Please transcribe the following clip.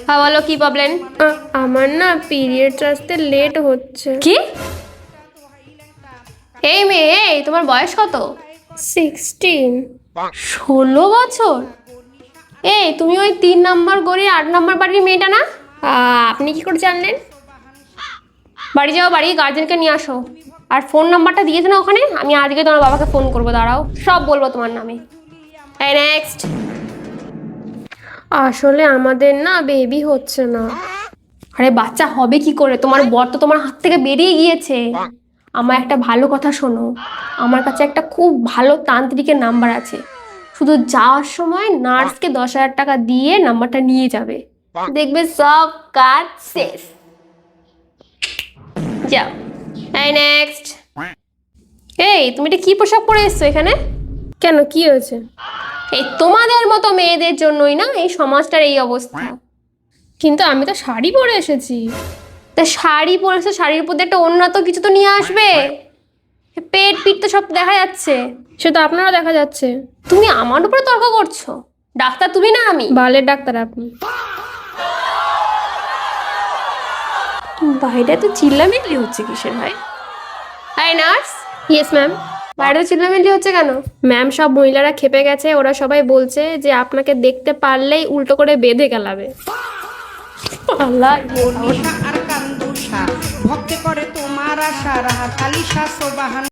হ্যাঁ বলো, কি প্রবলেম? আমার না পিরিয়ডস আসতে লেট হচ্ছে। কি? এই মেয়ে, এই তোমার বয়স কত? 16। 16 বছর? এই তুমি ওই 3 নম্বর গড়ি 8 নম্বর বাড়ির মেয়েটা না? আপনি কি করে জানলেন? বাড়ি যাও, বাড়ি গার্জেনকে নিয়ে আসো। আর ফোন নাম্বারটা দিয়েছো না ওখানে, আমি আজকে তোমার বাবাকে ফোন করবো, দাঁড়াও, সব বলবো তোমার নামে। এই নেক্সট। আসলে আমাদের না বেবি হচ্ছে না। আরে বাচ্চা হবে কি করে? তোমার বর তো তোমার হাত থেকে বেরিয়ে গিয়েছে। আমার একটা ভালো কথা শোনো, আমার কাছে একটা খুব ভালো তান্ত্রিকের নাম্বার আছে। শুধু যাওয়ার সময় নার্সকে 10,000 টাকা দিয়ে নাম্বারটা নিয়ে যাবে, দেখবে সব কাজ শেষ। যাও। এই নেক্সট। এই তুমি এটা কি পোশাক পরে এসছো এখানে? কেন, কি হয়েছে? এই তোমাদের মতো মেয়েদের জন্যই না এই সমাজটার এই অবস্থা। কিন্তু আমি তো শাড়ি পরে এসেছি। তা শাড়ি পরেছো, শাড়ির উপর দিয়ে একটা ওড়না তো কিছু তো নিয়ে আসবে। পেট পিট তো সব দেখা যাচ্ছে। সে তো আপনারও দেখা যাচ্ছে। তুমি আমার উপরে তর্ক করছো? ডাক্তার তুমি না আমি? বালের ডাক্তার আপনি। বাইরে তো চিল্লামিল্লি হচ্ছে কিসের ভাই? Hi nurse. Yes ma'am. বাইরে তো চিল্লামিল্লি হচ্ছে কেন? ম্যাম, সব মহিলারা খেপে গেছে, ওরা সবাই বলছে যে আপনাকে দেখতে পারলেই উল্টো করে বেঁধে গেলাবে। আল্লাহ। আর কান্দুষা ভক্তি করে তোমার আশা রাহা কালিশা সোবাহান।